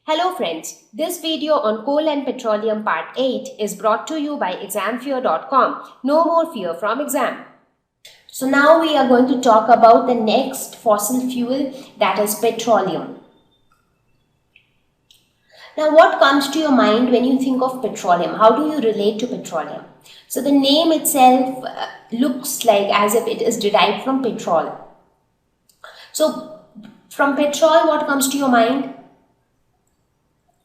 Hello friends, this video on coal and petroleum part 8 is brought to you by examfear.com. No more fear from exam. So now we are going to talk about the next fossil fuel, that is petroleum. Now what comes to your mind when you think of petroleum? How do you relate to petroleum? So the name itself looks like as if it is derived from petrol. So from petrol, what comes to your mind?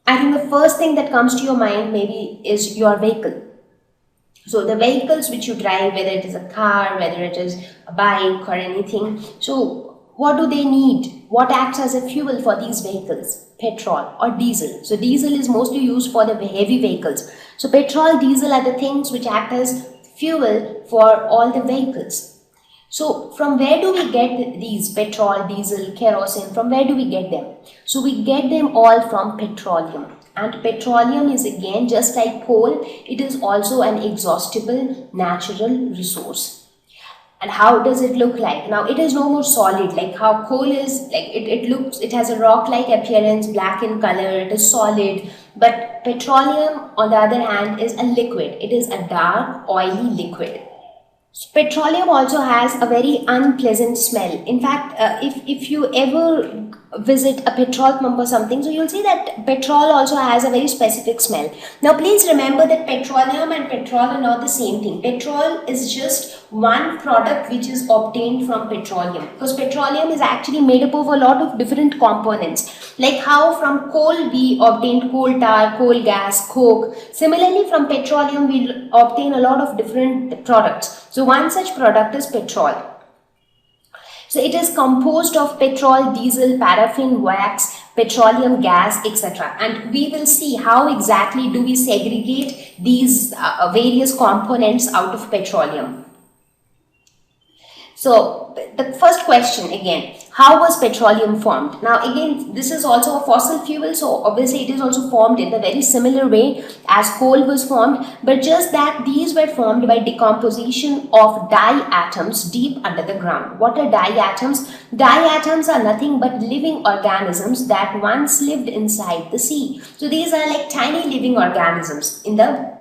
I think the first thing that comes to your mind maybe is your vehicle. So the vehicles which you drive, whether it is a car, whether it is a bike or anything. So what do they need? What acts as a fuel for these vehicles? Petrol or diesel. So diesel is mostly used for the heavy vehicles. So petrol, diesel are the things which act as fuel for all the vehicles. So from where do we get these petrol, diesel, kerosene? From where do we get them? So we get them all from petroleum. And petroleum is again just like coal, it is also an exhaustible natural resource. And how does it look like? Now it is no more solid like how coal is, like it has a rock-like appearance, black in color, it is solid. But petroleum on the other hand is a liquid. It is a dark, oily liquid. So petroleum also has a very unpleasant smell. In fact, if you ever visit a petrol pump or something, so you'll see that petrol also has a very specific smell. Now please remember that petroleum and petrol are not the same thing. Petrol is just one product which is obtained from petroleum, because petroleum is actually made up of a lot of different components, like how from coal we obtained coal tar, coal gas, coke. Similarly from petroleum we obtain a lot of different products. So one such product is petrol. So it is composed of petrol, diesel, paraffin, wax, petroleum gas, etc. And we will see how exactly do we segregate these various components out of petroleum. So the first question again, how was petroleum formed? Now again, this is also a fossil fuel, so obviously it is also formed in a very similar way as coal was formed, but just that these were formed by decomposition of diatoms deep under the ground. What are diatoms? Diatoms are nothing but living organisms that once lived inside the sea. So these are like tiny living organisms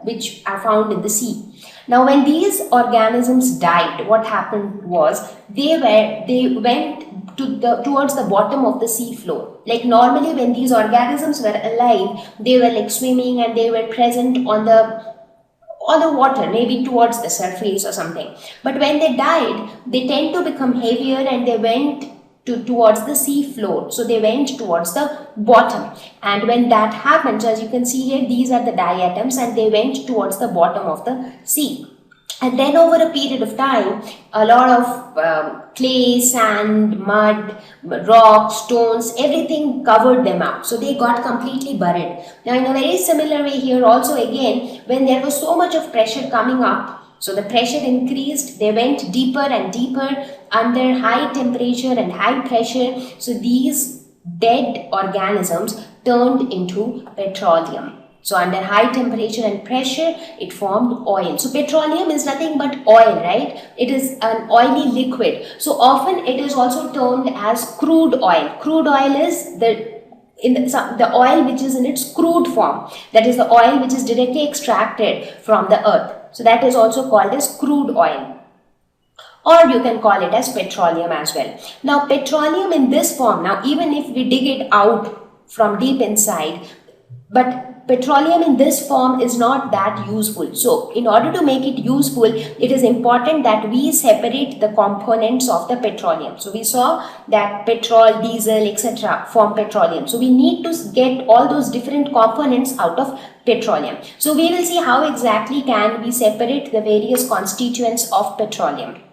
which are found in the sea. Now when these organisms died, what happened was they went towards the bottom of the sea floor. Like normally when these organisms were alive, they were like swimming and they were present on the water, maybe towards the surface or something. But when they died, they tend to become heavier and they went towards the sea floor. So they went towards the bottom. And when that happens, as you can see here, these are the diatoms and they went towards the bottom of the sea. And then over a period of time, a lot of clay, sand, mud, rocks, stones, everything covered them up. So they got completely buried. Now in a very similar way here also again, when there was so much of pressure coming up, so the pressure increased, they went deeper and deeper under high temperature and high pressure. So these dead organisms turned into petroleum. So under high temperature and pressure, it formed oil. So petroleum is nothing but oil, right? It is an oily liquid. So often it is also termed as crude oil. Crude oil is the oil which is in its crude form. That is the oil which is directly extracted from the earth. So that is also called as crude oil. Or you can call it as petroleum as well. Now petroleum in this form, now even if we dig it out from deep inside, but petroleum in this form is not that useful. So in order to make it useful, it is important that we separate the components of the petroleum. So we saw that petrol, diesel, etc. form petroleum. So we need to get all those different components out of petroleum. So we will see how exactly can we separate the various constituents of petroleum.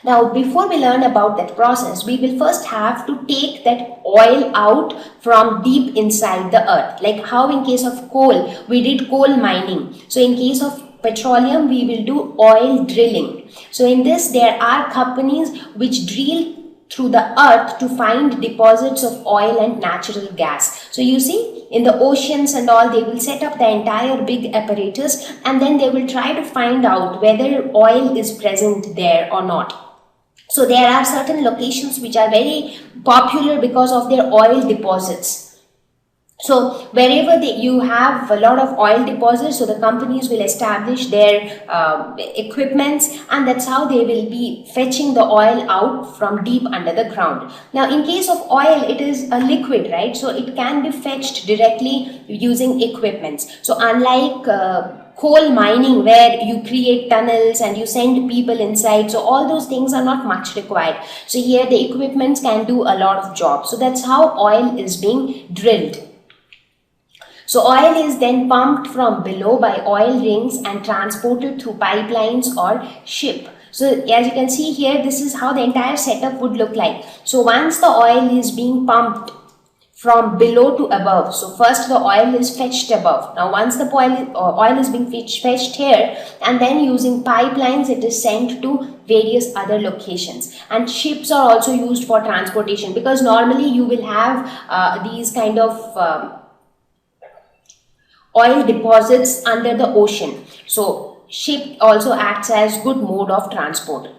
Now, before we learn about that process, we will first have to take that oil out from deep inside the earth. Like how in case of coal, we did coal mining. So in case of petroleum, we will do oil drilling. So in this, there are companies which drill through the earth to find deposits of oil and natural gas. So you see, in the oceans and all, they will set up the entire big apparatus and then they will try to find out whether oil is present there or not. So there are certain locations which are very popular because of their oil deposits. So wherever you have a lot of oil deposits, so the companies will establish their equipments, and that's how they will be fetching the oil out from deep under the ground. Now in case of oil, it is a liquid, right? So it can be fetched directly using equipments. So unlike coal mining, where you create tunnels and you send people inside, so all those things are not much required. So here the equipments can do a lot of jobs. So that's how oil is being drilled. So oil is then pumped from below by oil rings and transported through pipelines or ship. So as you can see here, this is how the entire setup would look like. So once the oil is being pumped from below to above, so first the oil is fetched above. Now once the oil is being fetched here, and then using pipelines it is sent to various other locations. And ships are also used for transportation, because normally you will have these kind of oil deposits under the ocean. So ship also acts as good mode of transport.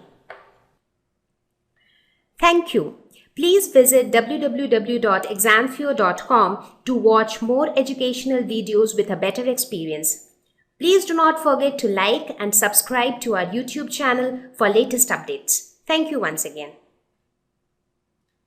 Thank you. Please visit www.examfear.com to watch more educational videos with a better experience. Please do not forget to like and subscribe to our YouTube channel for latest updates. Thank you once again.